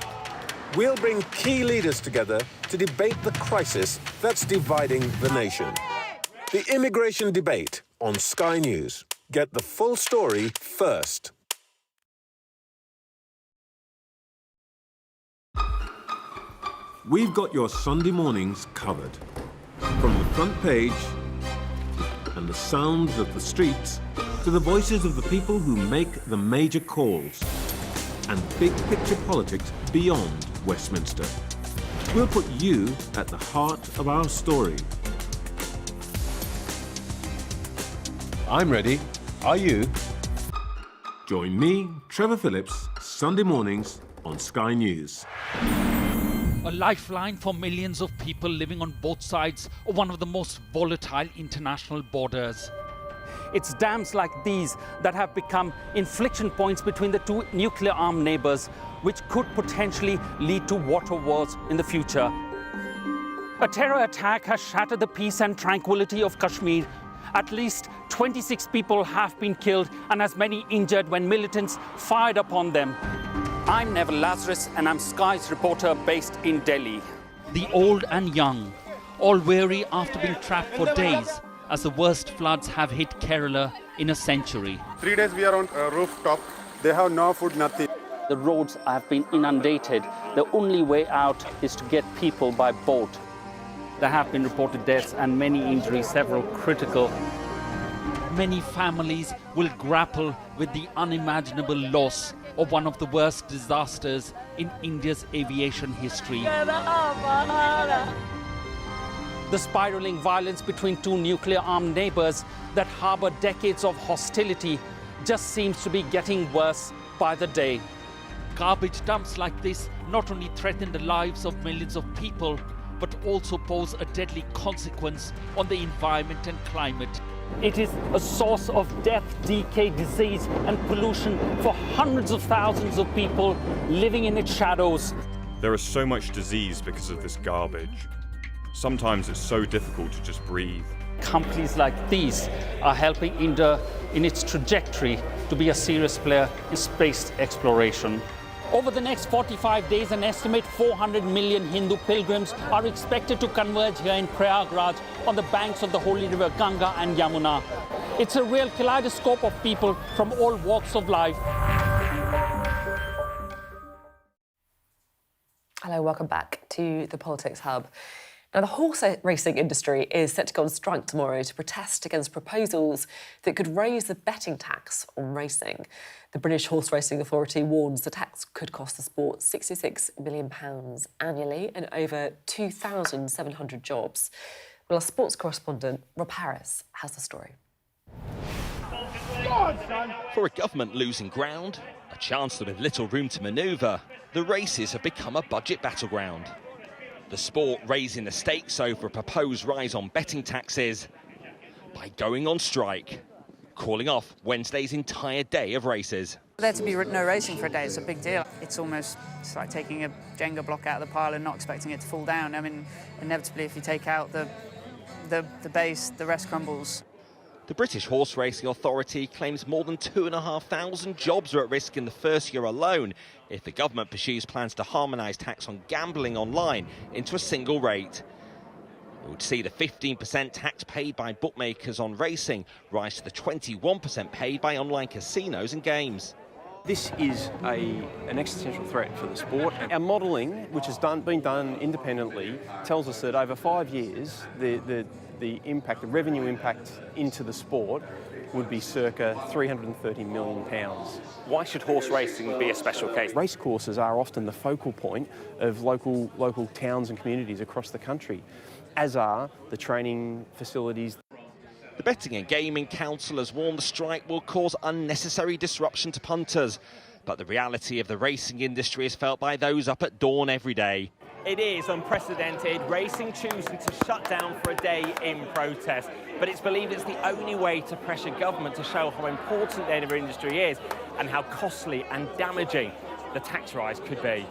We'll bring key leaders together to debate the crisis that's dividing the nation. The immigration debate on Sky News. Get the full story first. We've got your Sunday mornings covered. From the front page and the sounds of the streets to the voices of the people who make the major calls and big picture politics beyond Westminster. We'll put you at the heart of our story. I'm ready. Are you? Join me, Trevor Phillips, Sunday mornings on Sky News. A lifeline for millions of people living on both sides of one of the most volatile international borders. It's dams like these that have become inflection points between the two nuclear-armed neighbors, which could potentially lead to water wars in the future. A terror attack has shattered the peace and tranquility of Kashmir. At least 26 people have been killed and as many injured when militants fired upon them. I'm Neville Lazarus and I'm Sky's reporter based in Delhi. The old and young, all weary after being trapped for days as the worst floods have hit Kerala in a century. 3 days we are on a rooftop. They have no food, nothing. The roads have been inundated. The only way out is to get people by boat. There have been reported deaths and many injuries, several critical. Many families will grapple with the unimaginable loss of one of the worst disasters in India's aviation history. The spiraling violence between two nuclear-armed neighbors that harbor decades of hostility just seems to be getting worse by the day. Garbage dumps like this not only threaten the lives of millions of people, but also pose a deadly consequence on the environment and climate. It is a source of death, decay, disease and pollution for hundreds of thousands of people living in its shadows. There is so much disease because of this garbage. Sometimes it's so difficult to just breathe. Companies like these are helping India in its trajectory to be a serious player in space exploration. Over the next 45 days, an estimated 400 million Hindu pilgrims are expected to converge here in Prayagraj on the banks of the holy river Ganga and Yamuna. It's a real kaleidoscope of people from all walks of life. Hello, welcome back to the Politics Hub. Now, the horse racing industry is set to go on strike tomorrow to protest against proposals that could raise the betting tax on racing. The British Horse Racing Authority warns the tax could cost the sport £66 million annually and over 2,700 jobs. Well, our sports correspondent, Rob Harris, has the story. For a government losing ground, a chancellor with little room to manoeuvre, the races have become a budget battleground. The sport raising the stakes over a proposed rise on betting taxes by going on strike, calling off Wednesday's entire day of races. For there to be no racing for a day is a big deal. It's like taking a Jenga block out of the pile and not expecting it to fall down. I mean, inevitably, if you take out the base, the rest crumbles. The British Horse Racing Authority claims more than 2,500 jobs are at risk in the first year alone if the government pursues plans to harmonise tax on gambling online into a single rate. It would see the 15% tax paid by bookmakers on racing rise to the 21% paid by online casinos and games. This is an existential threat for the sport. Our modelling, which has been done independently, tells us that over 5 years, the revenue impact into the sport would be circa £330 million. Why should horse racing be a special case? Racecourses are often the focal point of local towns and communities across the country, as are the training facilities. The Betting and Gaming Council has warned the strike will cause unnecessary disruption to punters, but the reality of the racing industry is felt by those up at dawn every day. It is unprecedented, racing choosing to shut down for a day in protest. But it's believed it's the only way to pressure government to show how important their industry is and how costly and damaging the tax rise could be.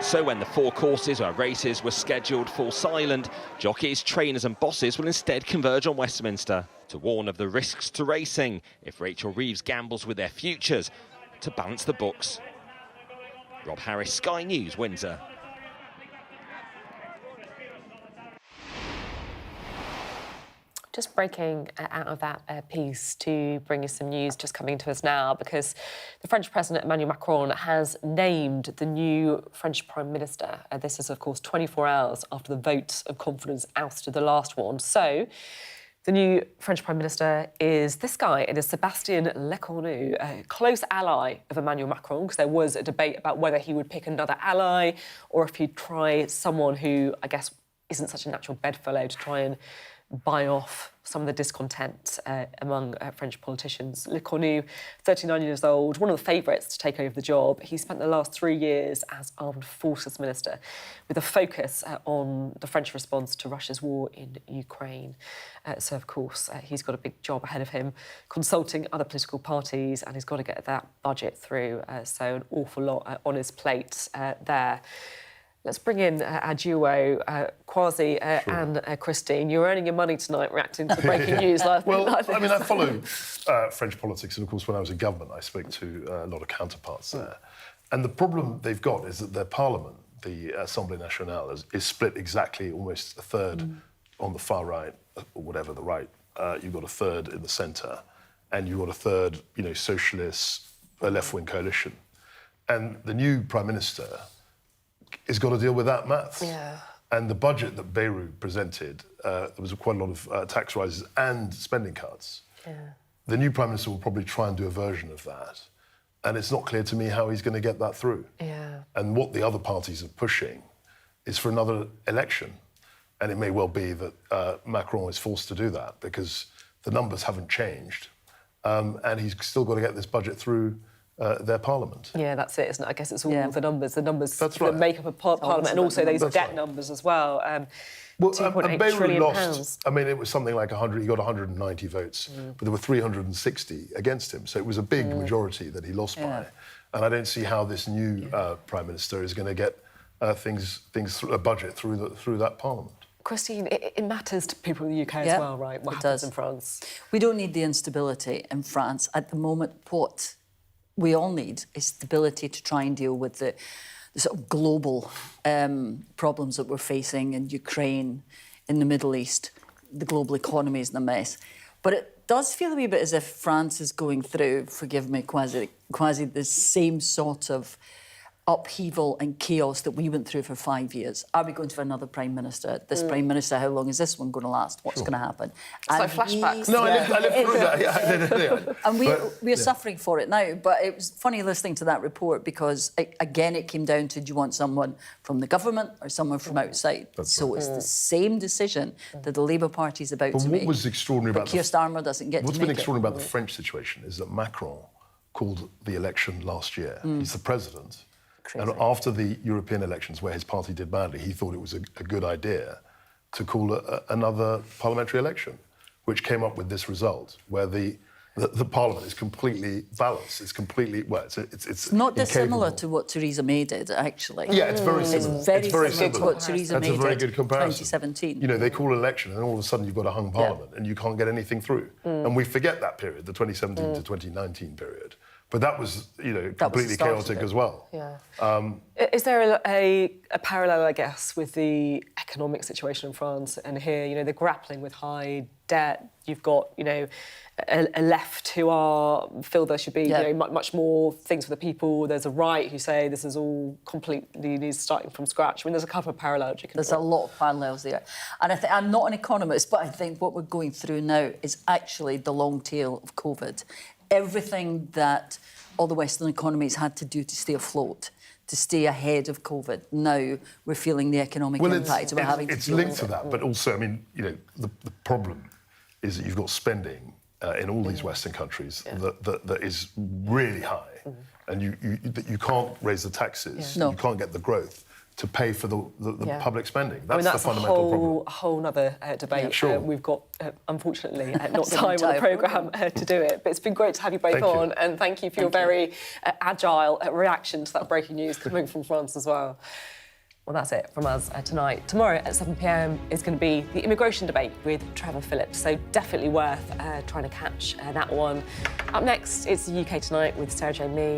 So when the four courses where races were scheduled fall silent, jockeys, trainers and bosses will instead converge on Westminster to warn of the risks to racing if Rachel Reeves gambles with their futures to balance the books. Rob Harris, Sky News, Windsor. Just breaking out of that piece to bring you some news just coming to us now, because the French President Emmanuel Macron has named the new French Prime Minister. This is, of course, 24 hours after the vote of confidence ousted the last one. So the new French Prime Minister is this guy. It is Sébastien Lecornu, a close ally of Emmanuel Macron, because there was a debate about whether he would pick another ally or if he'd try someone who, I guess, isn't such a natural bedfellow to try and buy off some of the discontent among French politicians. Lecornu, 39 years old, one of the favourites to take over the job. He spent the last 3 years as Armed Forces Minister with a focus on the French response to Russia's war in Ukraine. So, of course, he's got a big job ahead of him, consulting other political parties, and he's got to get that budget through. So an awful lot on his plate there. Let's bring in our duo, Kwasi and Christine. You're earning your money tonight reacting to the breaking news. Well, I mean, I follow French politics, and of course, when I was in government, I spoke to a lot of counterparts there. And the problem they've got is that their parliament, the Assemblée Nationale, is split exactly almost a third on the far right, or whatever the right. You've got a third in the centre, and you've got a third, socialist, left-wing coalition. And the new Prime Minister has got to deal with that maths. Yeah. And the budget that Bayrou presented, there was quite a lot of tax rises and spending cuts. Yeah. The new Prime Minister will probably try and do a version of that. And it's not clear to me how he's going to get that through. Yeah. And what the other parties are pushing is for another election. And it may well be that Macron is forced to do that because the numbers haven't changed. And he's still got to get this budget through their parliament. Yeah, that's it, isn't it? I guess it's all the numbers That's right. that make up a parliament, and also those debt numbers as well. Well, £2.8 trillion. lost. I mean, it was something like 100. He got 190 votes, but there were 360 against him. So it was a big majority that he lost by. And I don't see how this new Prime Minister is going to get a budget through that Parliament. Christine, it matters to people in the UK as well, right? What happens in France? We don't need the instability in France. At the moment, what we all need is stability to try and deal with the sort of global problems that we're facing in Ukraine, in the Middle East. The global economy is in a mess. But it does feel a wee bit as if France is going through, forgive me, quasi the same sort of upheaval and chaos that we went through for 5 years. Are we going to have another Prime Minister? This Prime Minister, how long is this one going to last? What's going to happen? It's like flashbacks. No, I lived through that. And we're suffering for it now. But it was funny listening to that report because, again, it came down to, do you want someone from the government or someone from outside? It's the same decision that the Labour Party is about to make. What was extraordinary about Keir Starmer doesn't get to make it. What's been extraordinary about the French situation is that Macron called the election last year. He's the president. Crazy. And after the European elections, where his party did badly, he thought it was a good idea to call another parliamentary election, which came up with this result, where the Parliament is completely balanced. It's completely, it's not dissimilar to what Theresa May did, actually. Yeah, it's very similar. It's very similar to what Theresa May did That's a very good comparison. 2017. You know, they call an election and all of a sudden you've got a hung Parliament and you can't get anything through. And we forget that period, the 2017 to 2019 period. But that was, completely chaotic as well. Yeah. Is there a parallel, I guess, with the economic situation in France? And here, they're grappling with high debt. You've got, a left who feel there should be, much more things for the people. There's a right who say this is all completely needs starting from scratch. I mean, there's a couple of parallels you can There's a lot of parallels there. And I'm not an economist, but I think what we're going through now is actually the long tail of COVID. Everything that all the Western economies had to do to stay afloat, to stay ahead of COVID. Now we're feeling the economic impact. It's linked to that, but also, the problem is that you've got spending in all these Western countries that is really high, and you can't raise the taxes, you can't get the growth to pay for the public spending. That's the fundamental problem. A whole other debate. Yeah, sure. We've got, unfortunately, not time on the programme to do it. But it's been great to have you both on, and thank you for your very agile reaction to that breaking news coming from France as well. Well, that's it from us tonight. Tomorrow at 7 p.m. is going to be the immigration debate with Trevor Phillips, so definitely worth trying to catch that one. Up next, it's the UK Tonight with Sarah Jane Mee